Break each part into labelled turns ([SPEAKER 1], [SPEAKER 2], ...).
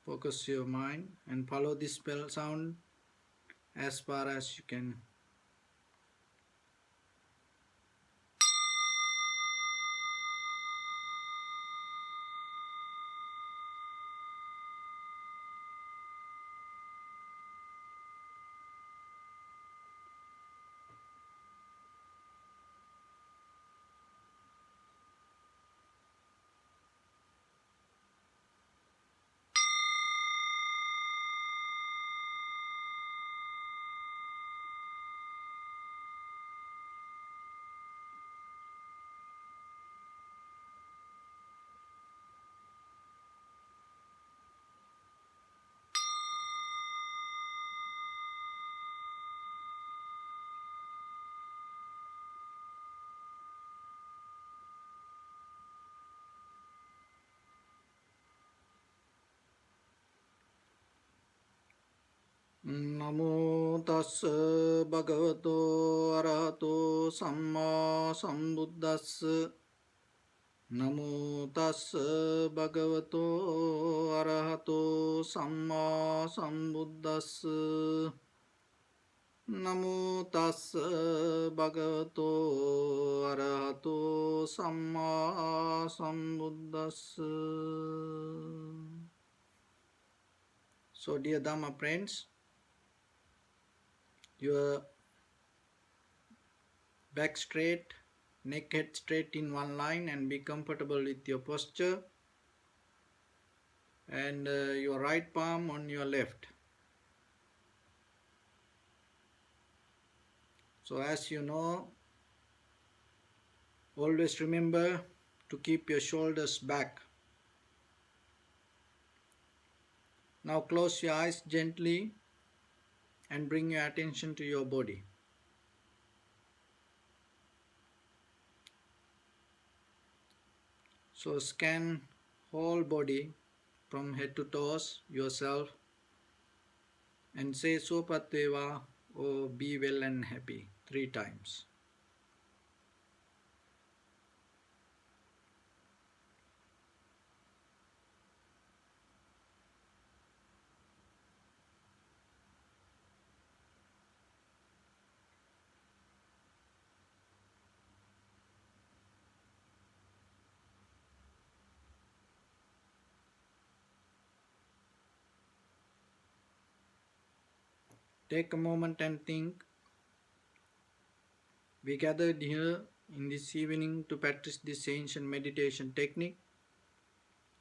[SPEAKER 1] Focus your mind and follow this bell sound as far as you can. Namo tassa bhagavato arahato samma sambuddhassa. Namo tassa bhagavato arahato samma sambuddhassa. Namo tassa bhagavato arahato samma sambuddhassa. So dear Dhamma friends, your back straight, neck head straight in one line, and be comfortable with your posture, and your right palm on your left. So as you know, always remember to keep your shoulders back. Now close your eyes gently and bring your attention to your body. So scan whole body from head to toes yourself and say Sopatveva or be well and happy 3 times. Take a moment and think. We gathered here in this evening to practice this ancient meditation technique.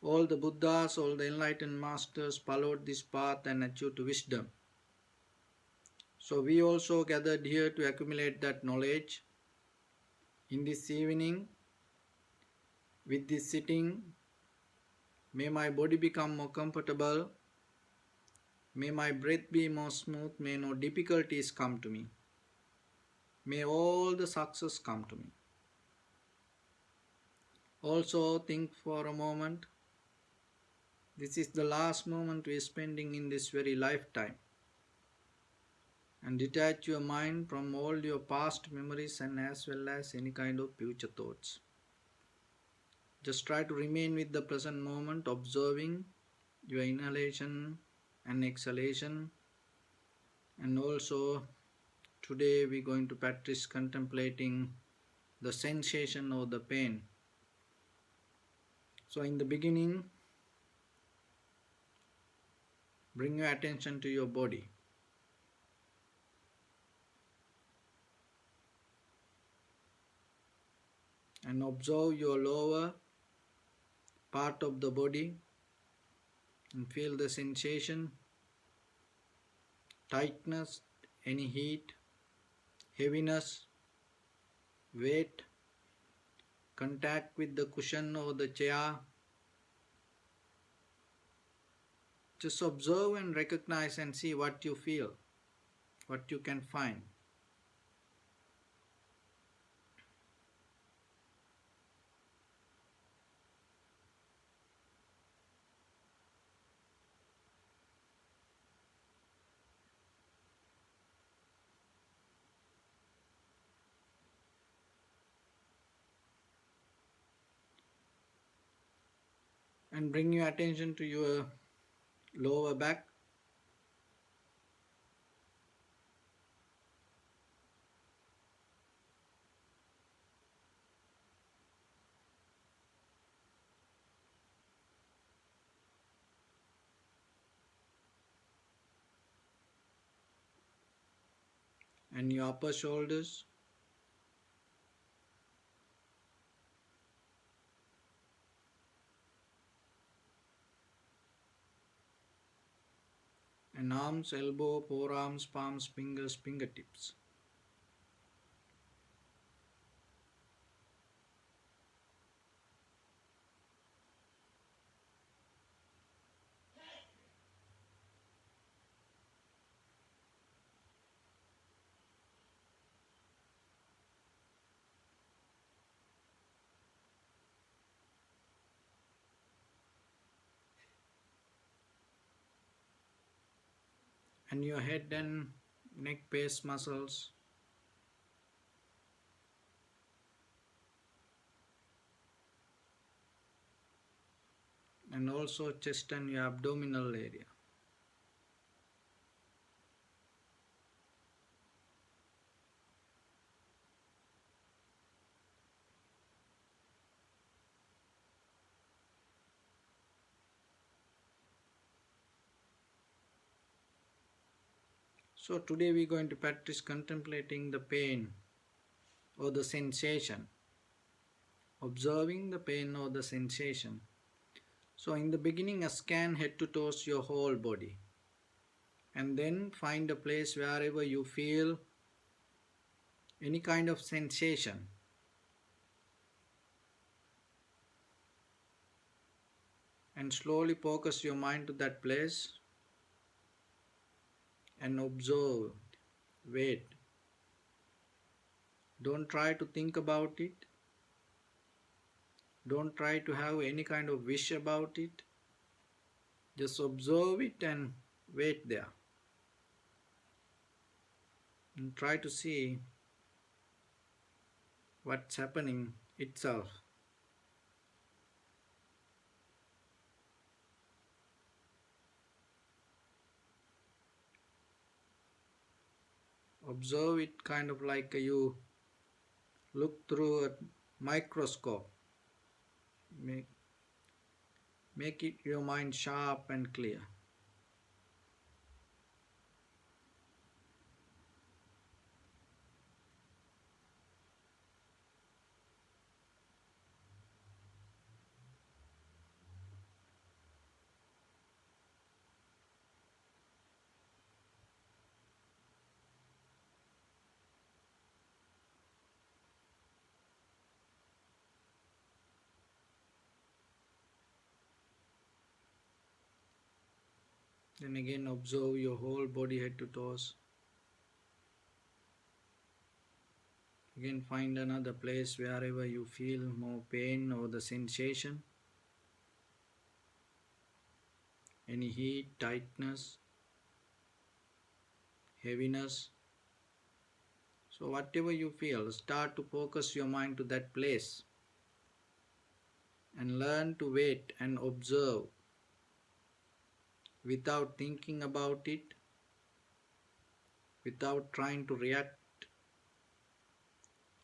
[SPEAKER 1] All the Buddhas, all the enlightened masters followed this path and achieved wisdom. So we also gathered here to accumulate that knowledge. In this evening, with this sitting, may my body become more comfortable. May my breath be more smooth. May no difficulties come to me. May all the success come to me. Also think for a moment. This is the last moment we are spending in this very lifetime. And detach your mind from all your past memories and as well as any kind of future thoughts. Just try to remain with the present moment, observing your inhalation and exhalation. And also today we're going to practice contemplating the sensation of the pain. So in the beginning, bring your attention to your body. And observe your lower part of the body and feel the sensation, tightness, any heat, heaviness, weight, contact with the cushion or the chair. Just observe and recognize and see what you feel, what you can find. And bring your attention to your lower back, and your upper shoulders, and arms, elbow, forearms, palms, fingers, fingertips. And your head and neck base muscles, and also chest and your abdominal area. So today we're going to practice contemplating the pain or the sensation, observing the pain or the sensation. So in the beginning, scan head to toes your whole body, and then find a place wherever you feel any kind of sensation, and slowly focus your mind to that place and observe. Wait. Don't try to think about it. Don't try to have any kind of wish about it. Just observe it and wait there. And try to see what's happening itself. Observe it kind of like you look through a microscope. Make, make it your mind sharp and clear. Then again observe your whole body head to toes. Again find another place wherever you feel more pain or the sensation. Any heat, tightness, heaviness. So whatever you feel, start to focus your mind to that place and learn to wait and observe without thinking about it, without trying to react.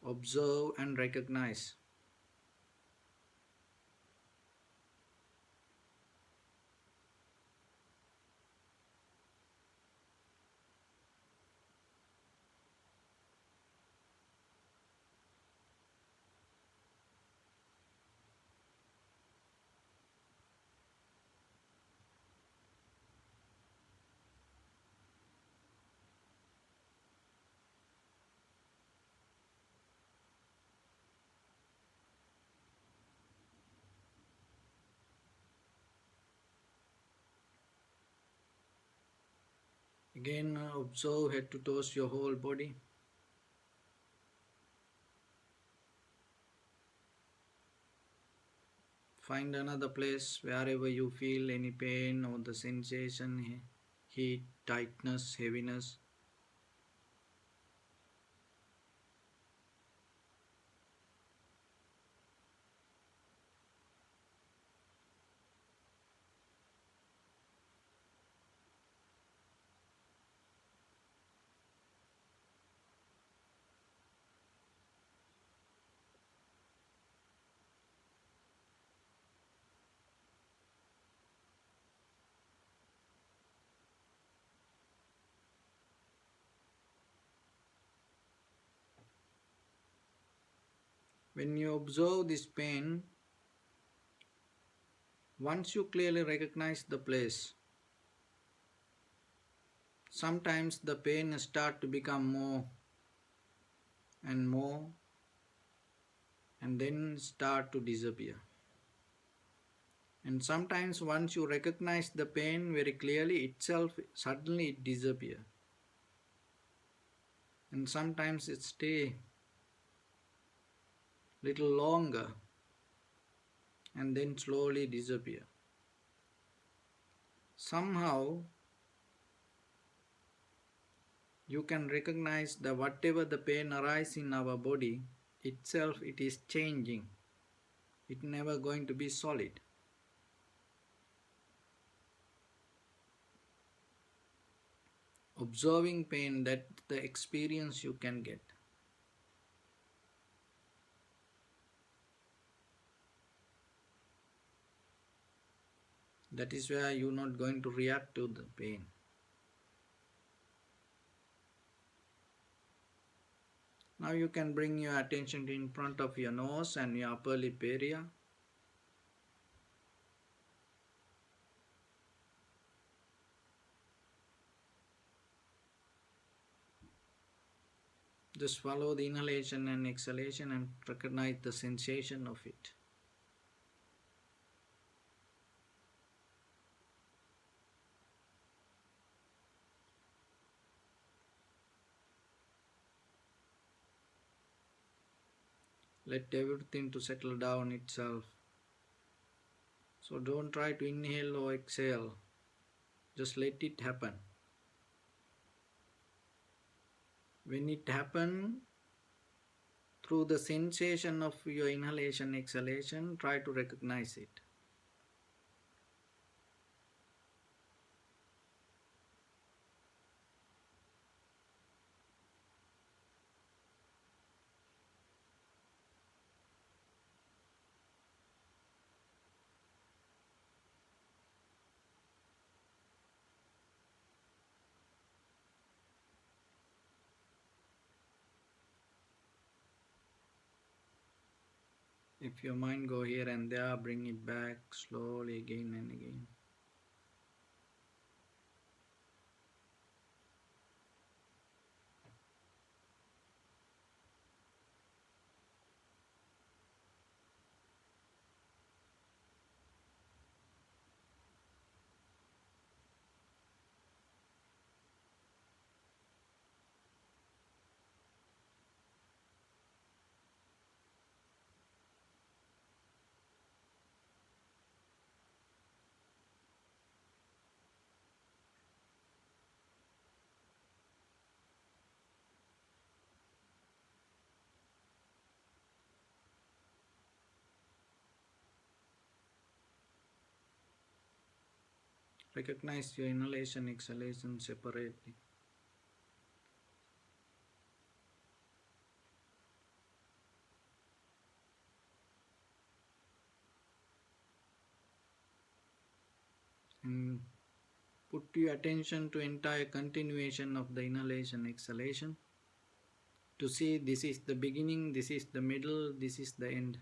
[SPEAKER 1] Observe and recognize. Again observe head to toes your whole body. Find another place wherever you feel any pain or the sensation, heat, tightness, heaviness. When you observe this pain, once you clearly recognize the place, sometimes the pain start to become more and more and then start to disappear. And sometimes once you recognize the pain very clearly itself, suddenly it disappears. And sometimes it stay little longer and then slowly disappear. Somehow you can recognize that whatever the pain arises in our body itself, it is changing. It never going to be solid. Observing pain, that the experience you can get. That is where you're not going to react to the pain. Now you can bring your attention in front of your nose and your upper lip area. Just follow the inhalation and exhalation and recognize the sensation of it. Let everything to settle down itself. So don't try to inhale or exhale. Just let it happen. When it happens, through the sensation of your inhalation, exhalation, try to recognize it. If your mind go here and there, bring it back slowly again and again. Recognize your inhalation, exhalation separately. And put your attention to entire continuation of the inhalation, exhalation. To see this is the beginning, this is the middle, this is the end.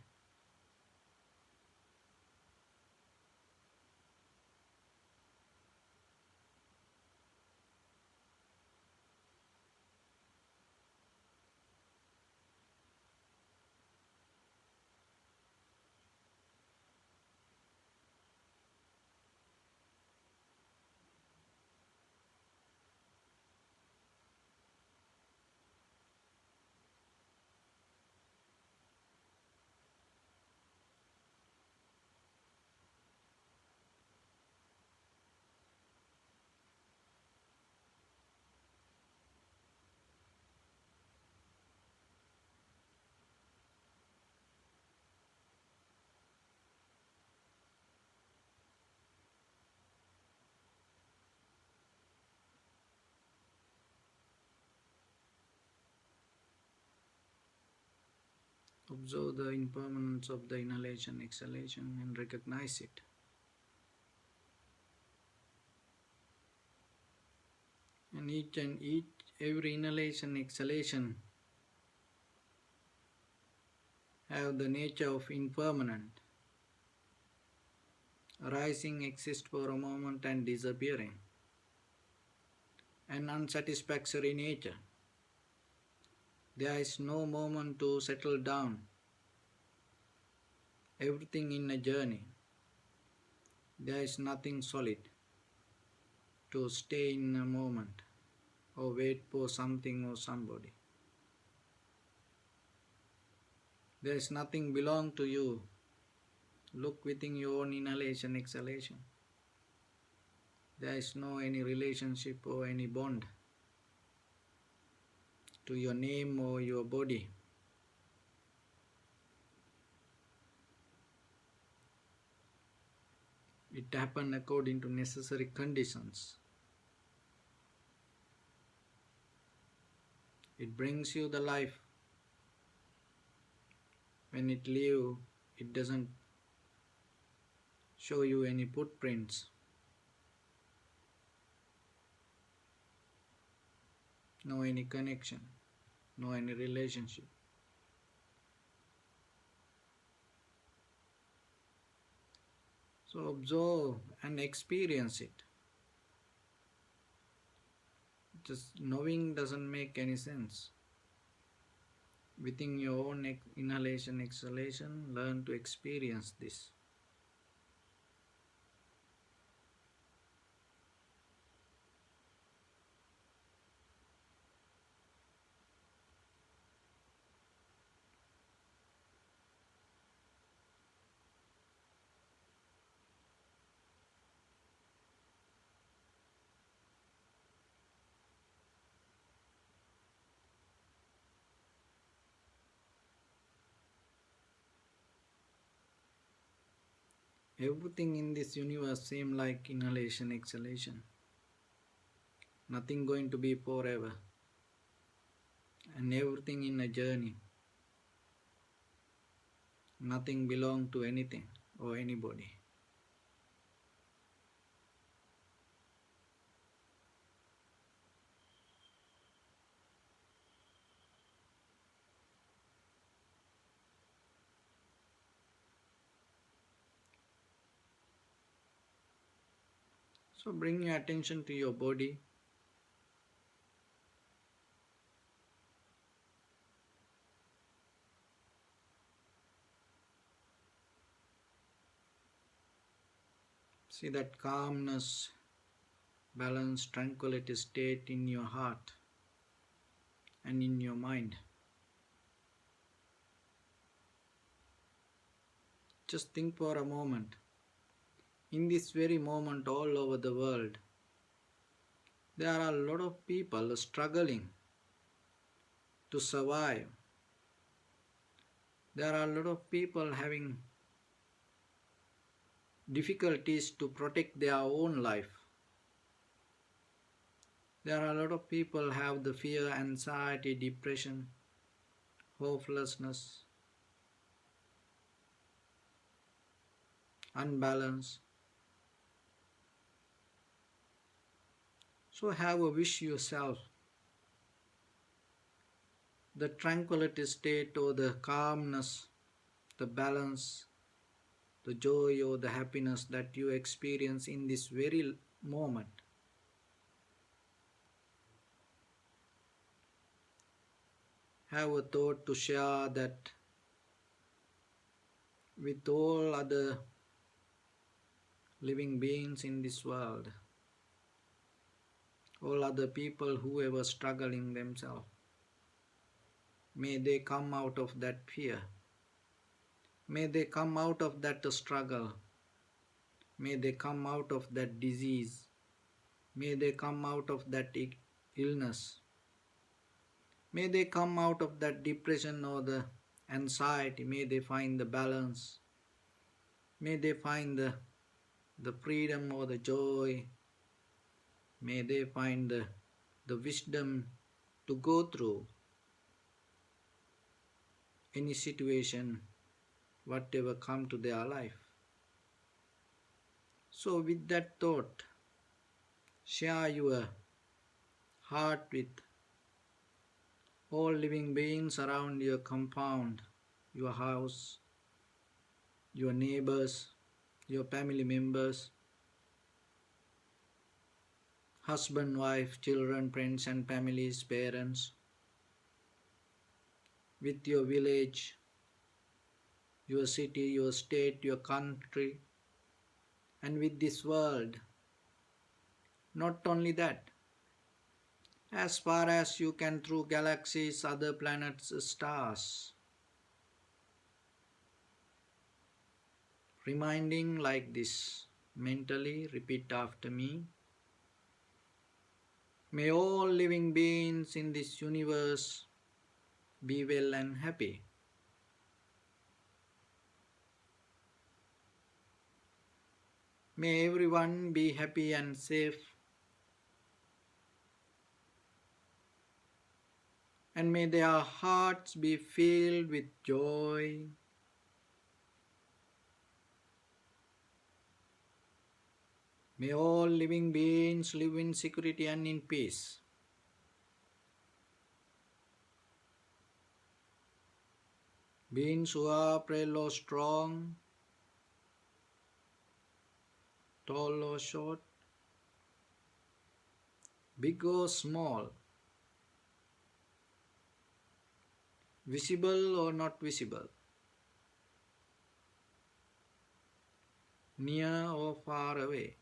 [SPEAKER 1] Observe the impermanence of the inhalation, exhalation and recognize it. And every inhalation, exhalation have the nature of impermanent, arising, exist for a moment and disappearing, an unsatisfactory nature. There is no moment to settle down. Everything in a journey. There is nothing solid to stay in a moment or wait for something or somebody. There is nothing belong to you. Look within your own inhalation, exhalation. There is no any relationship or any bond to your name or your body. It happened according to necessary conditions. It brings you the life. When it leaves, it doesn't show you any footprints. No any connection. No any relationship. So observe and experience it. Just knowing doesn't make any sense. Within your own inhalation, exhalation, learn to experience this. Everything in this universe seems like inhalation, exhalation. Nothing going to be forever. And everything in a journey. Nothing belong to anything or anybody. So bring your attention to your body. See that calmness, balance, tranquility state in your heart and in your mind. Just think for a moment. In this very moment, all over the world, there are a lot of people struggling to survive. There are a lot of people having difficulties to protect their own life. There are a lot of people have the fear, anxiety, depression, hopelessness, unbalance. So have a wish yourself the tranquility state or the calmness, the balance, the joy or the happiness that you experience in this very moment. Have a thought to share that with all other living beings in this world, all other people who ever struggling themselves. May they come out of that fear. May they come out of that struggle. May they come out of that disease. May they come out of that illness. May they come out of that depression or the anxiety. May they find the balance. May they find the freedom or the joy. May they find the wisdom to go through any situation, whatever come to their life. So with that thought, share your heart with all living beings around your compound, your house, your neighbors, your family members, husband, wife, children, friends, and families, parents, with your village, your city, your state, your country, and with this world. Not only that, as far as you can through galaxies, other planets, stars. Reminding like this, mentally repeat after me. May all living beings in this universe be well and happy. May everyone be happy and safe. And may their hearts be filled with joy. May all living beings live in security and in peace. Beings who are frail or strong, tall or short, big or small, visible or not visible, near or far away,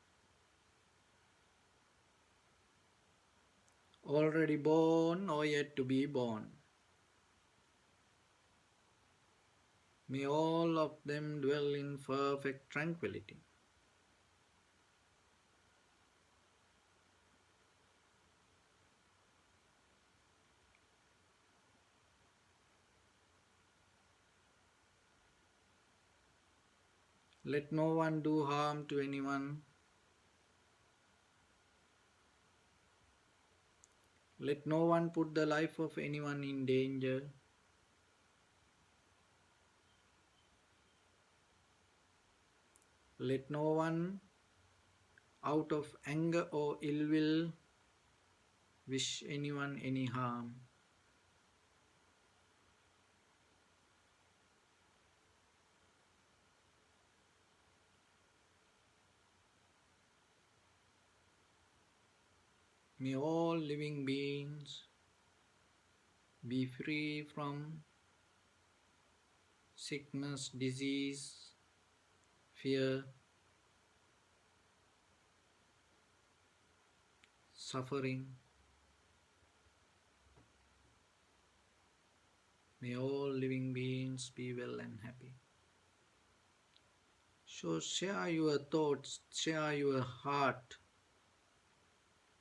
[SPEAKER 1] already born or yet to be born. May all of them dwell in perfect tranquility. Let no one do harm to anyone. Let no one put the life of anyone in danger. Let no one, out of anger or ill will, wish anyone any harm. May all living beings be free from sickness, disease, fear, suffering. May all living beings be well and happy. So share your thoughts, share your heart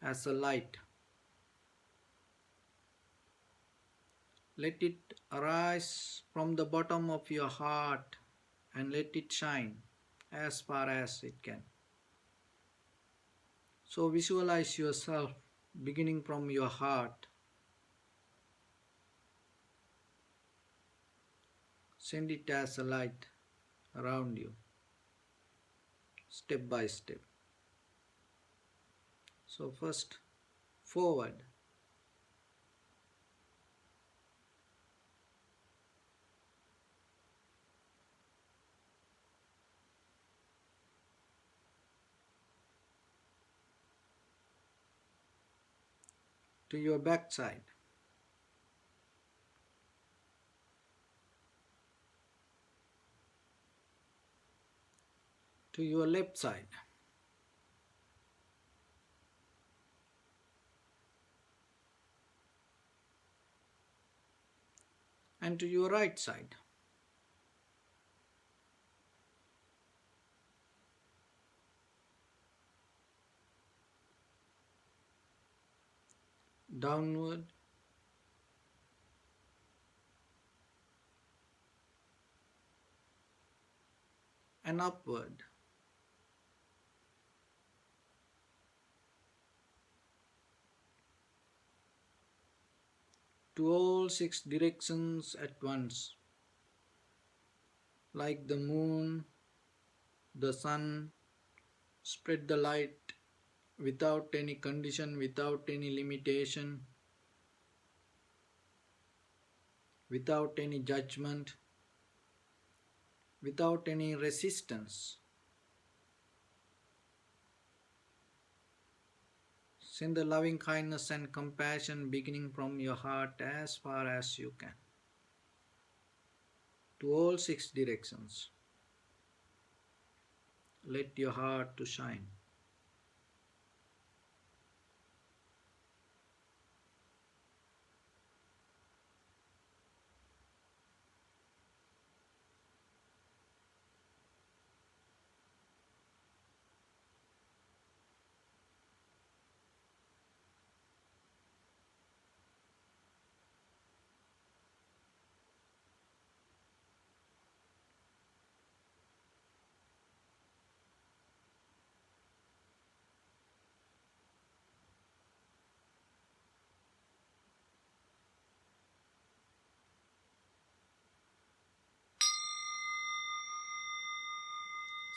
[SPEAKER 1] as a light. Let it arise from the bottom of your heart and let it shine as far as it can. So visualize yourself beginning from your heart. Send it as a light around you, step by step. So first, forward. To your backside. To your left side. And to your right side. Downward. And upward. To all 6 directions at once, like the moon, the sun, spread the light without any condition, without any limitation, without any judgment. without any resistance. Send the loving kindness and compassion beginning from your heart as far as you can to all six directions. Let your heart to shine.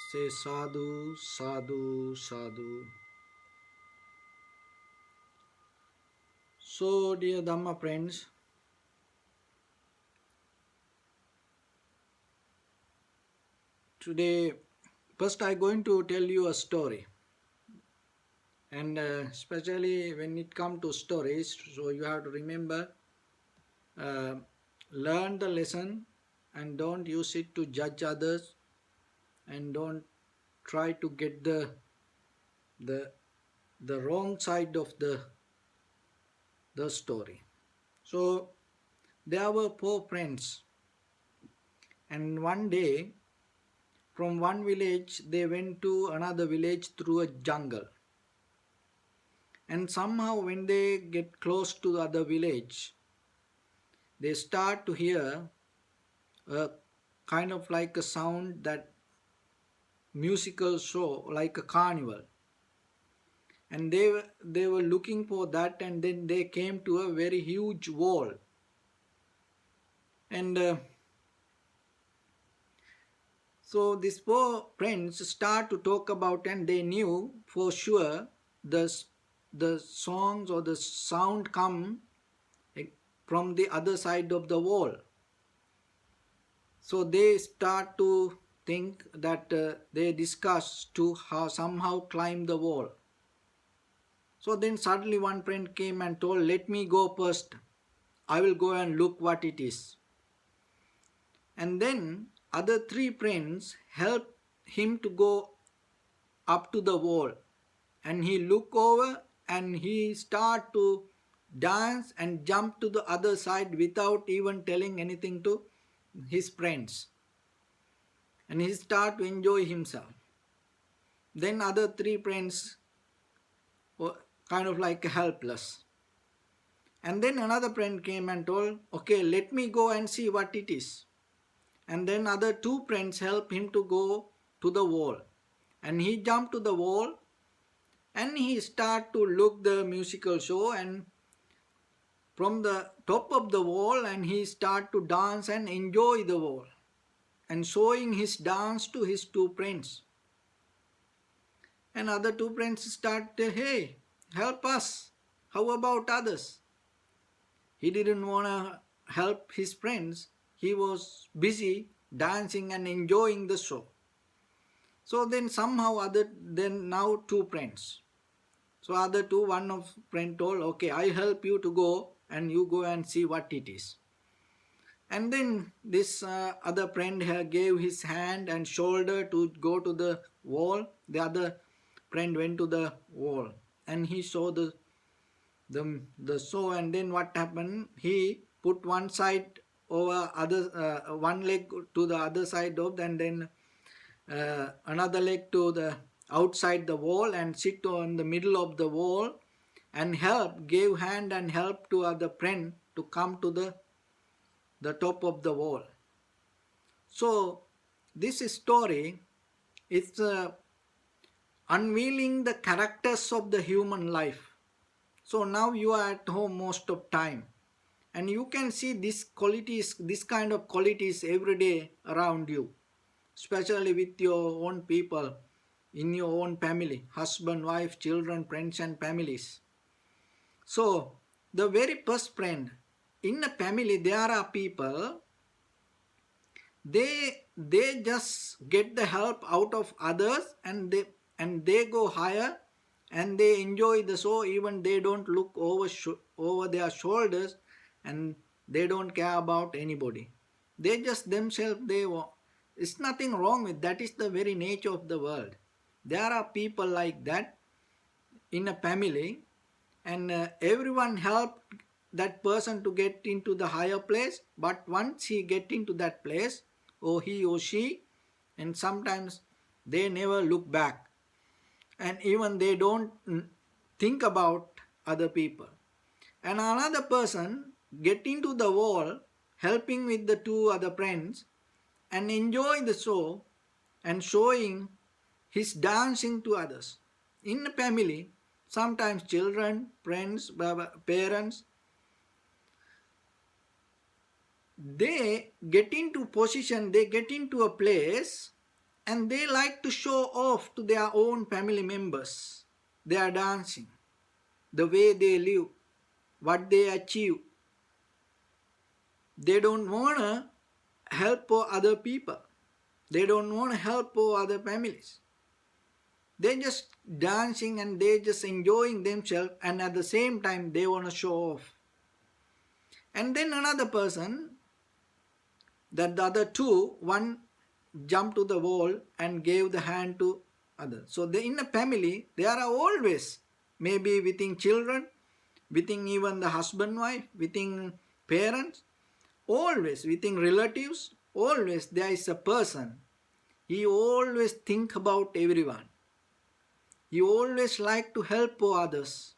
[SPEAKER 1] Say sadhu, sadhu, sadhu. So, dear Dhamma friends, today, first I'm going to tell you a story. And especially when it comes to stories, so you have to remember, uh, learn the lesson and don't use it to judge others, and don't try to get the the wrong side of the story. So there were four friends, and one day from one village they went to another village through a jungle. And somehow when they get close to the other village, they start to hear a kind of like a sound, that musical show, like a carnival. And they were looking for that, and then they came to a very huge wall. And so these four friends start to talk about, and they knew for sure the songs or the sound come from the other side of the wall. So they start to think that they discuss to how somehow climb the wall. So then suddenly one friend came and told, "Let me go first. I will go and look what it is." And then other three friends helped him to go up to the wall. And he look over and he start to dance and jump to the other side without even telling anything to his friends. And he start to enjoy himself. Then other three friends were kind of like helpless. And then another friend came and told, "Okay, let me go and see what it is." And then other two friends helped him to go to the wall. And he jumped to the wall and he start to look the musical show, and from the top of the wall, and he start to dance and enjoy the wall and showing his dance to his two friends. And other two friends start, "Hey, help us. How about others?" He didn't want to help his friends. He was busy dancing and enjoying the show. So then somehow then now two friends. So other two, one of friend told, "Okay, I help you to go and you go and see what it is." And then this other friend gave his hand and shoulder to go to the wall. The other friend went to the wall and he saw the show. And then what happened? He put one side over one leg to the other side of, and then another leg to the outside the wall, and sit on the middle of the wall and gave hand and help to other friend to come to the top of the wall. So this story is unveiling the characters of the human life. So now you are at home most of time, and you can see this kind of qualities every day around you, especially with your own people, in your own family, husband, wife, children, friends and families. So the very first friend, in a family there are people, they just get the help out of others, and they go higher, and they enjoy the show. Even they don't look over their shoulders, and they don't care about anybody. They just themselves, it's nothing wrong with that. Is the very nature of the world. There are people like that in a family, and everyone helped that person to get into the higher place. But once he get into that place, or he or she, and sometimes they never look back, and even they don't think about other people. And another person get into the wall, helping with the two other friends, and enjoy the show, and showing his dancing to others. In a family, sometimes children, friends, parents, they get into position, they get into a place, and they like to show off to their own family members. They are dancing, the way they live, what they achieve. They don't want to help for other people. They don't want to help for other families. They just dancing, and they just enjoying themselves, and at the same time they want to show off. And then another person, that the other two, one jumped to the wall and gave the hand to other. So they, in a family, there are always, maybe within children, within even the husband, wife, within parents, always within relatives, always there is a person. He always think about everyone. He always like to help for others.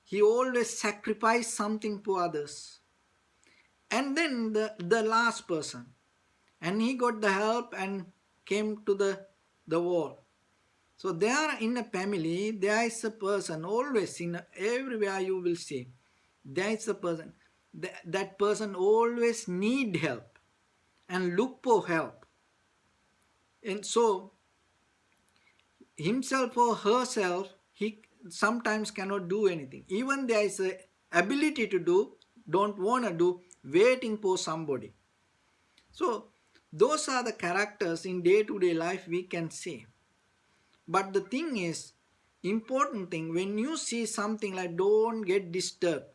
[SPEAKER 1] He always sacrifice something for others. And then the last person, and he got the help and came to the wall. So there in a family, there is a person, always in everywhere you will see, there is a person. That person always need help and look for help. And so himself or herself, he sometimes cannot do anything. Even there is a ability to do, don't want to do, waiting for somebody. So those are the characters in day-to-day life we can see. But the thing is, important thing, when you see something like, don't get disturbed,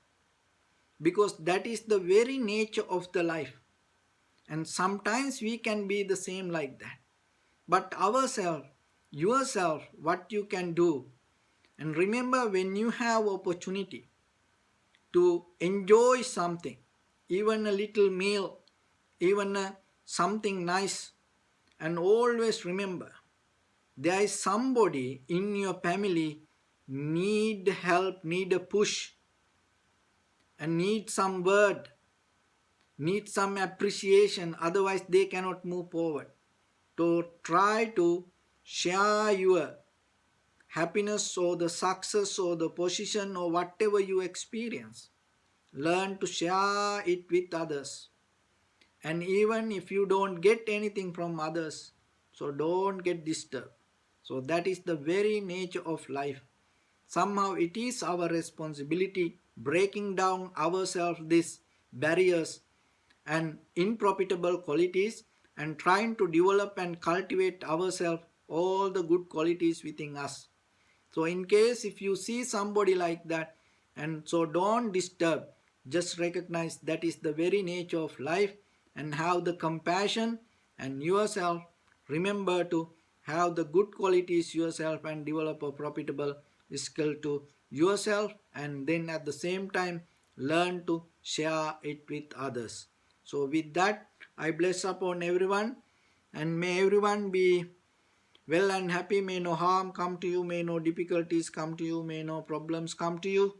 [SPEAKER 1] because that is the very nature of the life. And sometimes we can be the same like that. But ourselves, yourself, what you can do. And remember, when you have opportunity to enjoy something, even a little meal, even something nice, and always remember, there is somebody in your family need help, need a push, and need some word, need some appreciation, otherwise they cannot move forward. So try to share your happiness or the success or the position or whatever you experience. Learn to share it with others. And even if you don't get anything from others, so don't get disturbed. So that is the very nature of life. Somehow it is our responsibility breaking down ourselves these barriers and unprofitable qualities, and trying to develop and cultivate ourselves all the good qualities within us. So in case if you see somebody like that, and so don't disturb, just recognize that is the very nature of life, and have the compassion, and yourself remember to have the good qualities yourself, and develop a profitable skill to yourself, and then at the same time learn to share it with others. So with that, I bless upon everyone, and may everyone be well and happy. May no harm come to you, may no difficulties come to you, may no problems come to you.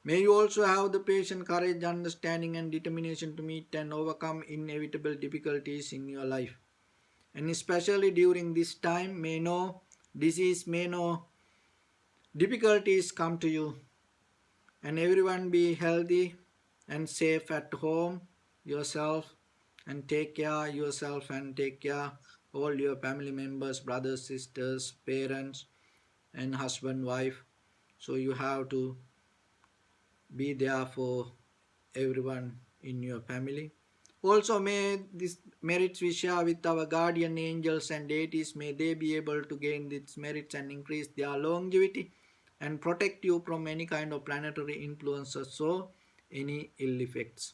[SPEAKER 1] May you also have the patience, courage, understanding, and determination to meet and overcome inevitable difficulties in your life. And especially during this time, may no disease, may no difficulties come to you. And everyone be healthy and safe at home, yourself, and take care yourself, and take care all your family members, brothers, sisters, parents, and husband, wife. So you have to be there for everyone in your family. Also, may these merits we share with our guardian angels and deities, may they be able to gain these merits and increase their longevity and protect you from any kind of planetary influences or any ill effects.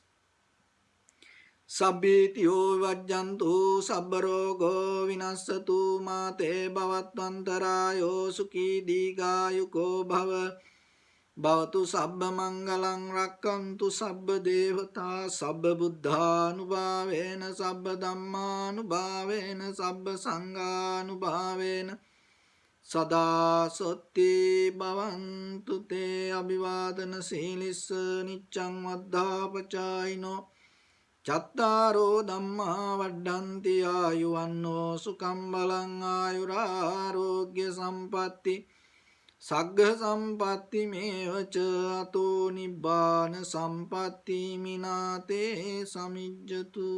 [SPEAKER 1] Sabbitiyo vajjantu sabbarogo vinassatu mate bhavatvantarayo sukhi digayuko bhava bhavatu sabba mangalang rakkantu sabba devata sabba buddhanubhavena sabba dhammanubhavena sabba sanghanubhavena sada sotti bhavantu te abhivadana silissa niccang vaddhapachayino චත්තාරෝ ධම්මා වඩ්ඩන්ති ආයුවන්නෝ සුඛං බලං ආයුරාරෝග්‍ය සම්පatti සග්ග සම්පatti මේවච අතෝ නිබ්බාන සම්පatti මිනාතේ සමිජ්ජතු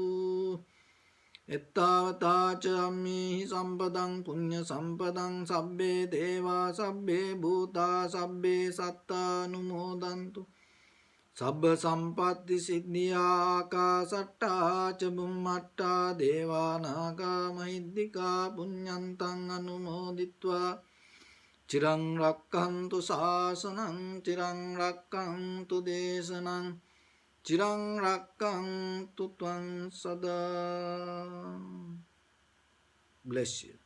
[SPEAKER 1] එත්තාවතාච අම්මේහි සම්පදං පුඤ්ඤ සම්පදං සබ්බේ දේවා සබ්බේ භූතා සබ්බේ සත්තානුමෝදන්තු සබ්බ සම්පatti සිද්ධියා ආකාසට්ටා ච බුම්මට්ටා දේවා නාග මහිද්దికා පුඤ්ඤන්තං අනුමෝදිත්වා චිරං රක්ඛන්තු ශාසනං චිරං රක්ඛන්තු දේශනං චිරං රක්ඛන්තු ත්වං සදා. Bless you.